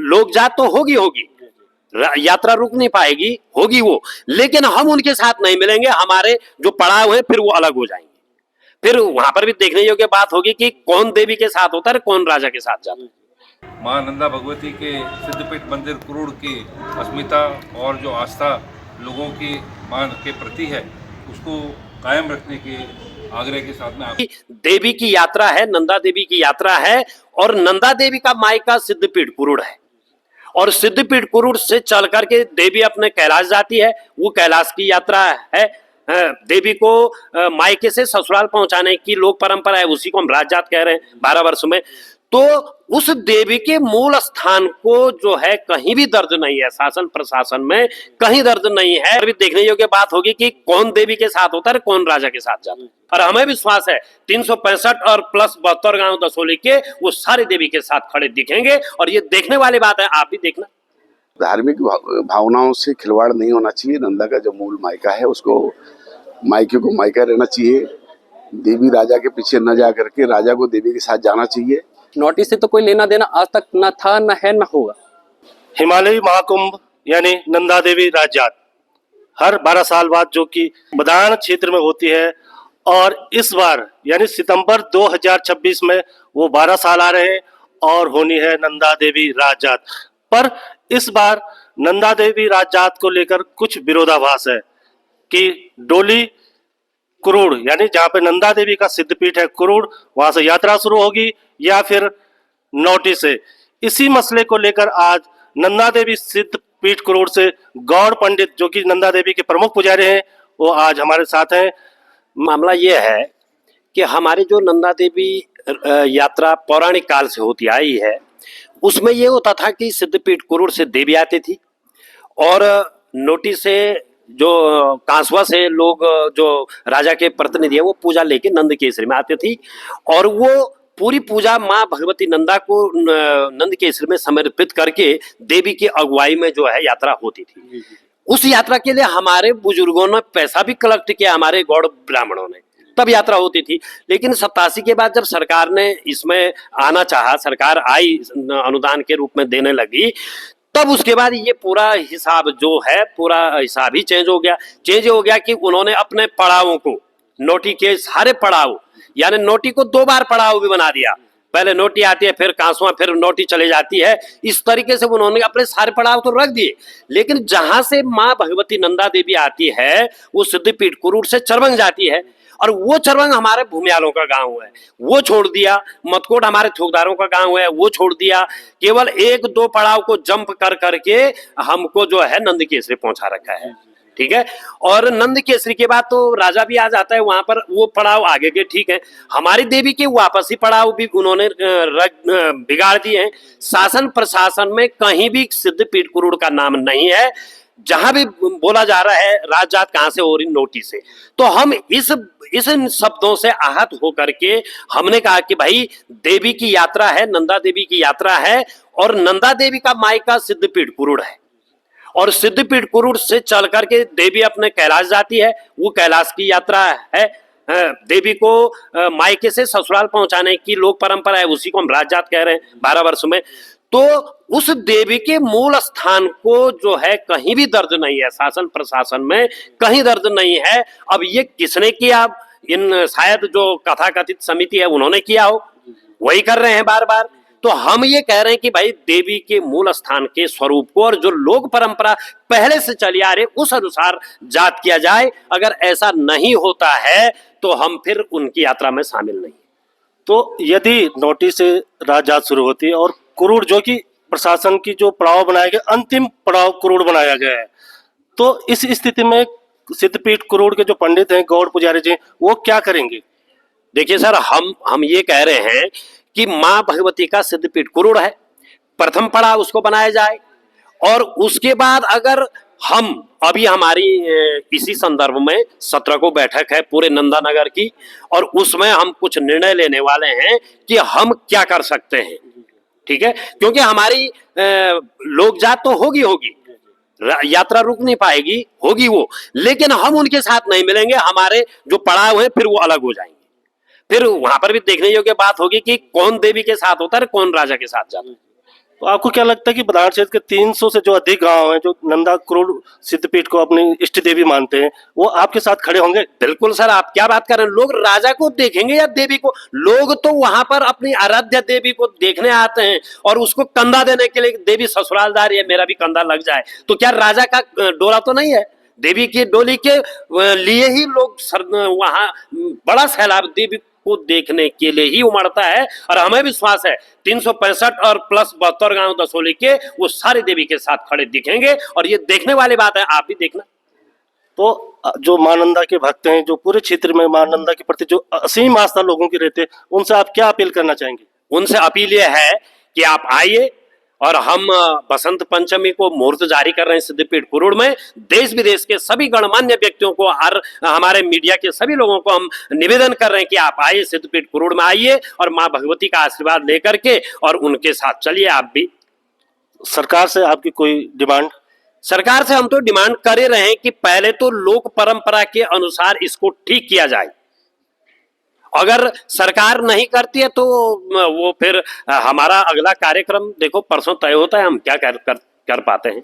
लोग जात तो होगी होगी, यात्रा रुक नहीं पाएगी, होगी वो, लेकिन हम उनके साथ नहीं मिलेंगे। हमारे जो पड़ाव है फिर वो अलग हो जाएंगे। फिर वहां पर भी देखने योग्य बात होगी कि कौन देवी के साथ होता है, कौन राजा के साथ जाता है। मां नंदा भगवती के सिद्धपीठ मंदिर कुरुड़ की अस्मिता और जो आस्था लोगों की मां के प्रति है, उसको कायम रखने के आग्रह के साथ में देवी की यात्रा है, नंदा देवी की यात्रा है, और नंदा देवी का मायका सिद्धपीठ कुरुड़ है, और सिद्धपीठ कुरुड़ से चल करके देवी अपने कैलाश जाती है। वो कैलाश की यात्रा है। देवी को मायके से ससुराल पहुंचाने की लोक परंपरा है, उसी को हम राजजात कह रहे हैं 12 वर्ष में। तो उस देवी के मूल स्थान को जो है कहीं भी दर्ज नहीं है, शासन प्रशासन में कहीं दर्ज नहीं है। अभी देखने योग्य बात होगी कि कौन देवी के साथ होता है, कौन राजा के साथ जाता है। और हमें विश्वास है 365 और प्लस 72 गांव दसोली के वो सारे देवी के साथ खड़े दिखेंगे, और ये देखने वाली बात है, आप भी देखना। धार्मिक भावनाओं से खिलवाड़ नहीं होना चाहिए। नंदा का जो मूल मायका है उसको मायके को मायका रहना चाहिए। देवी राजा के पीछे न जा करके राजा को देवी के साथ जाना चाहिए। नोटिस से तो कोई लेना देना आज तक न था, न है, न होगा। हिमालयी महाकुंभ यानी नंदा देवी राजजात हर 12 साल बाद जो कि मैदान क्षेत्र में होती है, और इस बार यानी सितंबर 2026 में वो 12 साल आ रहे हैं और होनी है नंदा देवी राजजात। पर इस बार नंदा देवी राजजात को लेकर कुछ विरोधाभास है कि डोली कुरुड़ यानी जहाँ पे नंदा देवी का सिद्धपीठ है कुरुड़, वहां से यात्रा शुरू होगी या फिर नौटी से। इसी मसले को लेकर आज नंदा देवी सिद्धपीठ कुरुड़ से गौड़ पंडित जो कि नंदा देवी के प्रमुख पुजारी हैं, वो आज हमारे साथ हैं। मामला ये है कि हमारी जो नंदा देवी यात्रा पौराणिक काल से होती आई है, उसमें ये होता था कि सिद्धपीठ कुरुड़ से देवी आती थी, और नोटी से जो कांसवा से लोग जो राजा के प्रतिनिधि है वो पूजा लेके नंद केसरी में आते थी, और वो पूरी पूजा माँ भगवती नंदा को नंद केसरी में समर्पित करके देवी की अगुवाई में जो है यात्रा होती थी। उस यात्रा के लिए हमारे बुजुर्गों ने पैसा भी कलेक्ट किया, हमारे गौड़ ब्राह्मणों ने, तब यात्रा होती थी। लेकिन 87 के बाद जब सरकार ने इसमें आना चाहा, सरकार आई अनुदान के रूप में देने लगी, तब उसके बाद ये पूरा हिसाब जो है, पूरा हिसाब ही चेंज हो गया कि उन्होंने अपने पड़ावों को, नोटी के सारे पड़ाव, यानी नोटी को 2 बार पड़ाव भी बना दिया। पहले नोटी आती है, फिर कांसवा, फिर नोटी चली जाती है। इस तरीके से उन्होंने अपने सारे पड़ाव तो रख दिए, लेकिन जहां से माँ भगवती नंदा देवी आती है वो सिद्धपीठ कुरुड़ से चरबंग जाती है, और वो चरबंग हमारे भूमियालों का गांव है, वो छोड़ दिया। मतकोट हमारे थोकदारों का गांव है, वो छोड़ दिया। केवल 1-2 पड़ाव को जंप कर करके हमको जो है नंद केसरी पहुंचा रखा है, ठीक है। और नंद केसरी के बाद तो राजा भी आ जाता है वहां पर, वो पड़ाव आगे के ठीक है। हमारी देवी के वापसी पड़ाव भी उन्होंने बिगाड़ दिए हैं। शासन प्रशासन में कहीं भी सिद्धपीठ कुरुड़ का नाम नहीं है। जहां भी बोला जा रहा है राजजात कहां से हो रही, नोटी से। तो हम इस शब्दों से आहत होकर के हमने कहा कि भाई देवी की यात्रा है, नंदा देवी की यात्रा है, और नंदा देवी का मायका सिद्धपीठ कुरुड़ है, और सिद्धपीठ कुरुड़ से चल करके देवी अपने कैलाश जाती है। वो कैलाश की यात्रा है। देवी को मायके से ससुराल पहुंचाने की लोक परंपरा है, उसी को हम राजजात कह रहे हैं 12 वर्ष में। तो उस देवी के मूल स्थान को जो है कहीं भी दर्ज नहीं है, शासन प्रशासन में कहीं दर्ज नहीं है। अब ये किसने किया? इन शायद जो कथाकथित समिति है उन्होंने किया हो, वही कर रहे हैं बार बार। तो हम ये कह रहे हैं कि भाई देवी के मूल स्थान के स्वरूप को, और जो लोक परंपरा पहले से चली आ रही उस अनुसार जात किया जाए। अगर ऐसा नहीं होता है तो हम फिर उनकी यात्रा में शामिल नहीं। तो यदि नोटी से राजजात शुरू होती है और कुरुड़ जो कि प्रशासन की जो पड़ाव बनाया गया, अंतिम पड़ाव कुरुड़ बनाया गया है, तो इस स्थिति में सिद्धपीठ कुरुड़ के जो पंडित हैं, गौड़ पुजारी जी, वो क्या करेंगे? देखिए सर, हम ये कह रहे हैं कि माँ भगवती का सिद्धपीठ कुरुड़ है, प्रथम पड़ाव उसको बनाया जाए, और उसके बाद अगर हम अभी हमारी इसी संदर्भ में 17 को बैठक है पूरे नंदा नगर की, और उसमें हम कुछ निर्णय लेने वाले हैं कि हम क्या कर सकते हैं, ठीक है। क्योंकि हमारी लोक जात तो होगी, यात्रा रुक नहीं पाएगी, होगी वो, लेकिन हम उनके साथ नहीं मिलेंगे। हमारे जो पड़ाव है फिर वो अलग हो जाएंगे। फिर वहां पर भी देखने योग्य बात होगी कि कौन देवी के साथ होता है, कौन राजा के साथ जाता है। तो आपको क्या लगता है कि बदायूं क्षेत्र के 300 से जो अधिक गांव हैं जो नंदा क्रोड़ सिद्धपीठ को अपनी इष्ट देवी मानते हैं, वो आपके साथ खड़े होंगे? बिल्कुल सर, आप क्या बात कर रहे हैं? लोग राजा को देखेंगे या देवी को? लोग तो वहां पर अपनी आराध्य देवी को देखने आते हैं और उसको कंधा देने के लिए, देवी ससुरालदार है, मेरा भी कंधा लग जाए। तो क्या राजा का डोला तो नहीं है? देवी की डोली के लिए ही लोग वहां बड़ा सैलाब देवी को देखने के लिए ही उमड़ता है। और हमें विश्वास है 365 और प्लस 72 गांव दसोली के वो सारे देवी के साथ खड़े दिखेंगे। और ये देखने वाली बात है, आप भी देखना। तो जो मां नंदा के भक्त हैं, जो पूरे क्षेत्र में मां नंदा के प्रति जो असीम आस्था लोगों की रहते हैं, उनसे आप क्या अपील करना चाहेंगे? उनसे अपील यह है कि आप आइए और हम बसंत पंचमी को मुहूर्त जारी कर रहे हैं सिद्धपीठ कुरुड़ में। देश विदेश के सभी गणमान्य व्यक्तियों को, हर हमारे मीडिया के सभी लोगों को हम निवेदन कर रहे हैं कि आप आइए, सिद्धपीठ कुरुड़ में आइए और मां भगवती का आशीर्वाद लेकर के और उनके साथ चलिए आप भी। सरकार से आपकी कोई डिमांड? सरकार से हम तो डिमांड कर ही रहे हैं कि पहले तो लोक परंपरा के अनुसार इसको ठीक किया जाए। अगर सरकार नहीं करती है तो वो फिर हमारा अगला कार्यक्रम देखो परसों तय होता है, हम क्या कर पाते हैं।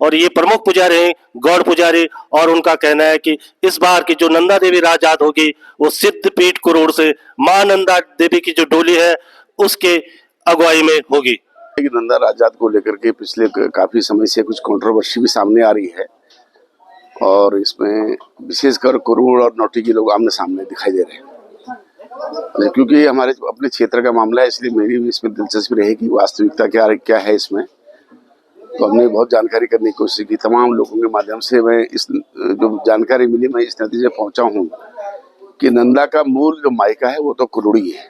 और ये प्रमुख पुजारी हैं गौड़ पुजारी, और उनका कहना है कि इस बार की जो नंदा देवी राजयात होगी वो सिद्धपीठ कुरुड़ से मां नंदा देवी की जो डोली है उसके अगुवाई में होगी। नंदा राजयात को लेकर के पिछले काफी समय से कुछ कंट्रोवर्सी भी सामने आ रही है और इसमें विशेषकर कुरुड़ और नौटी के लोग आमने सामने दिखाई दे रहे हैं। क्योंकि ये हमारे अपने क्षेत्र का मामला है, इसलिए मेरी भी इसमें दिलचस्पी रहेगी वास्तविकता क्या है इसमें। तो हमने बहुत जानकारी करने की कोशिश की, तमाम लोगों के माध्यम से मैं इस जो जानकारी मिली मैं इस नतीजे पहुंचा हूं कि नंदा का मूल जो मायका है वो तो कुरुड़ी है।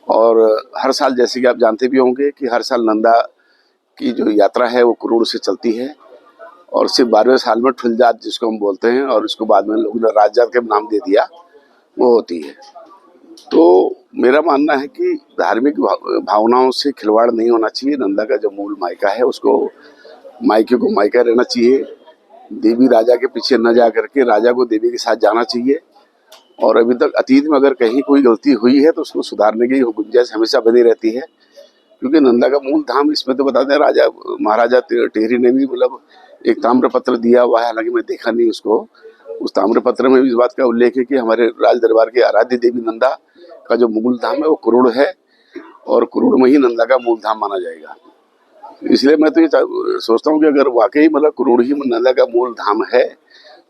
और हर साल जैसे कि आप जानते भी होंगे कि हर साल नंदा की जो यात्रा है वो कुरुड़ से चलती है और सिर्फ 12वें साल में ठुलजात जिसको हम बोलते हैं और उसको बाद में लोगों ने राजजात के नाम दे दिया, वो होती है। तो मेरा मानना है कि धार्मिक भावनाओं से खिलवाड़ नहीं होना चाहिए। नंदा का जो मूल मायका है उसको मायके को मायका रहना चाहिए। देवी राजा के पीछे न जा करके राजा को देवी के साथ जाना चाहिए। और अभी तक अतीत में अगर कहीं कोई गलती हुई है तो उसको सुधारने की गुंजाइश हमेशा बनी रहती है, क्योंकि नंदा का मूल धाम इसमें तो बताते हैं राजा महाराजा टेहरी ने भी मतलब एक ताम्र पत्र दिया हुआ है, हालांकि मैं देखा नहीं उसको। उस ताम्र पत्र में भी इस बात का उल्लेख है कि हमारे राज दरबार के आराध्य देवी नंदा का जो मूल धाम है वो कुरुड़ है और कुरुड़ में ही नंदा का मूल धाम माना जाएगा। इसलिए मैं तो ये सोचता हूँ कि अगर वाकई मतलब कुरुड़ ही नंदा का मूल धाम है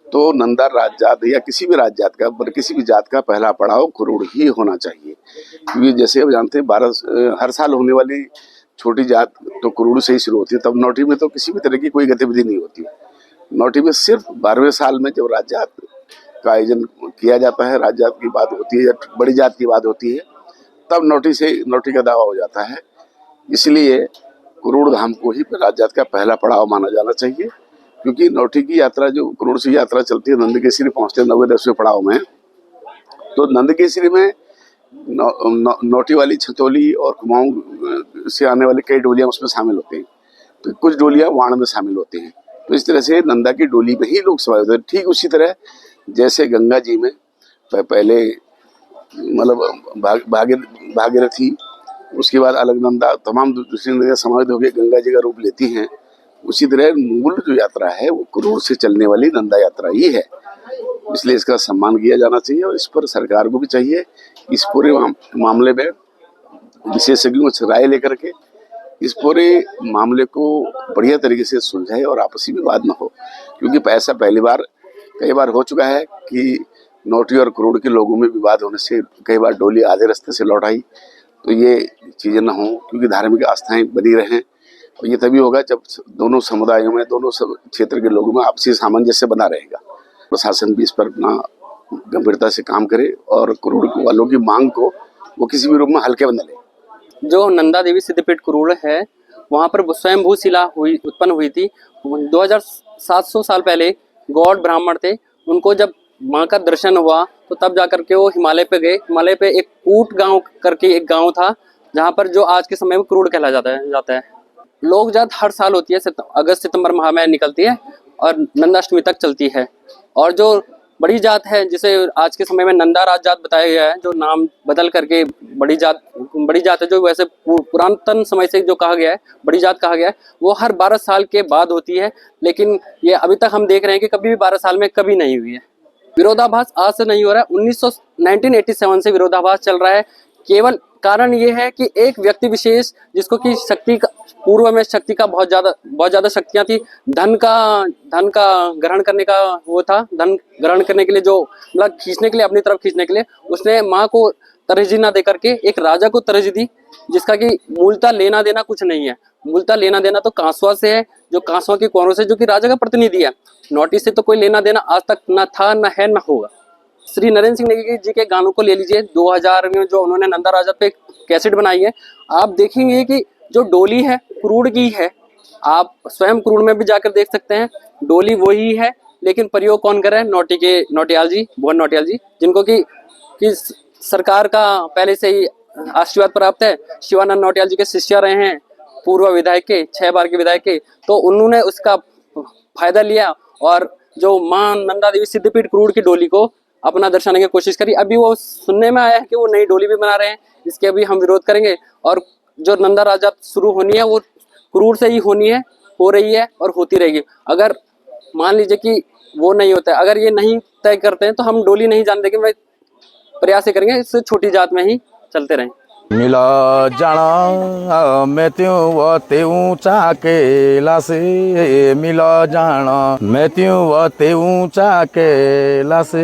तो नंदा राजजात या किसी भी राजजात का पर किसी भी जात का पहला पड़ाव कुरुड़ ही होना चाहिए। क्योंकि जैसे आप जानते हैं हर साल होने वाली छोटी जात तो कुरुड़ से ही शुरू होती है, तब नौटी में तो किसी भी तरह की कोई गतिविधि नहीं होती। नौटी में सिर्फ 12वें साल में जब राजजात का आयोजन किया जाता है, राजजात की बात होती है या बड़ी जात की बात होती है, तब नौटी का दावा हो जाता है। इसलिए कुरुड़ धाम को ही राजजात का पहला पड़ाव माना जाना चाहिए, क्योंकि नौटी की यात्रा जो कुरुड़ से यात्रा चलती है नंदकेसरी पहुंचते हैं 9वें-10वें पड़ाव में। तो नंदकेसरी में नौटी वाली छतौली और कुमाऊं से आने वाली कई डोलियां उसमें शामिल होती हैं, तो कुछ डोलियां वाण में शामिल होती हैं। तो इस तरह से नंदा की डोली में ही लोग सवार होते हैं। ठीक उसी तरह जैसे गंगा जी में पहले मतलब भागीरथी, उसके बाद अलकनंदा, तमाम दूसरी नदियां समाहित होकर गंगा जी का रूप लेती हैं, उसी तरह मूल जो यात्रा है वो कुरुड़ से चलने वाली नंदा यात्रा ही है। इसलिए इसका सम्मान किया जाना चाहिए और इस पर सरकार को भी चाहिए इस पूरे मामले में विशेषज्ञों से राय लेकर के इस पूरे मामले को बढ़िया तरीके से सुलझाए और आपसी विवाद न हो। क्योंकि ऐसा कई बार हो चुका है कि नौटी और कुरुड़ के लोगों में विवाद होने से कई बार डोली आधे रास्ते से लौट आई। तो ये चीज़ें न हों, क्योंकि धार्मिक आस्थाएं बनी रहें। और ये तभी होगा जब दोनों समुदायों में, दोनों क्षेत्र के लोगों में आपसी सामंजस्य बना रहेगा। प्रशासन भी इस पर अपना गंभीरता से काम करे और कुरुड़ वालों की मांग को वो किसी भी रूप में हल्के में न ले। जो नंदा देवी सिद्धपीठ कुरुड़ है वहाँ पर स्वयंभू शिला उत्पन्न हुई थी। 2700 साल पहले गौड़ ब्राह्मण थे, उनको जब माँ का दर्शन हुआ तो तब जाकर के वो हिमालय पे गए। हिमालय पे एक कूट गांव करके एक गांव था जहाँ पर जो आज के समय में कुरुड़ कहला जाता है। लोक जात हर साल होती है, अगस्त सितंबर माह में निकलती है और नंदाष्टमी तक चलती है। और जो बड़ी जात है जिसे आज के समय में नंदा राज जात बताया गया है, जो नाम बदल करके बड़ी जात है, जो वैसे पुरातन समय से जो कहा गया है बड़ी जात कहा गया है, वो हर 12 साल के बाद होती है। लेकिन ये अभी तक हम देख रहे हैं कि कभी भी 12 साल में कभी नहीं हुई है। विरोधाभास आज से नहीं हो रहा है, 1987 से विरोधाभास चल रहा है। केवल कारण ये है कि एक व्यक्ति विशेष जिसको कि शक्ति का पूर्व में शक्ति का बहुत ज्यादा शक्तियां थी, धन का ग्रहण करने का वो था, धन ग्रहण करने के लिए जो मतलब खींचने के लिए अपनी तरफ खींचने के लिए उसने माँ को तरजीह ना दे करके एक राजा को तरजीह दी, जिसका कि मूलतः लेना देना कुछ नहीं है। मूलतः लेना देना तो कांसवा से है, जो कांसवा की कौरों से, जो कि राजा का प्रतिनिधि है। नोटिस से तो कोई लेना देना आज तक न था, न है, न होगा। श्री नरेंद्र सिंह नेगी जी के गानों को ले लीजिए, 2000 में जो उन्होंने नंदा राजा पे कैसेट बनाई है, आप देखेंगे कि जो डोली है क्रूड की है। आप स्वयं क्रूड में भी जाकर देख सकते हैं, डोली वही है, लेकिन प्रयोग कौन कर रहे हैं? नौटियाल जी, भुवन नौटियाल जी, जिनको कि सरकार का पहले से ही आशीर्वाद प्राप्त है। शिवानंद नौटियाल जी के शिष्य रहे हैं, पूर्व विधायक के, 6 बार के विधायक के, तो उन्होंने उसका फायदा लिया और जो मां नंदा देवी सिद्धपीठ क्रूड की डोली को अपना दर्शाने की कोशिश करी। अभी वो सुनने में आया है कि वो नई डोली भी बना रहे हैं, इसके अभी हम विरोध करेंगे। और जो नंदा राजा शुरू होनी है वो क्रूड से ही होनी है, हो रही है और होती रहेगी। अगर मान लीजिए कि वो नहीं होता है, अगर ये नहीं तय करते हैं तो हम डोली नहीं जान देंगे। प्रयास करेंगे इससे छोटी जात में ही चलते रहें। मिला जाना मैं त्यों व त्यों चाकेला से, मिला जाना मैं त्यों व त्यों चाकेला से।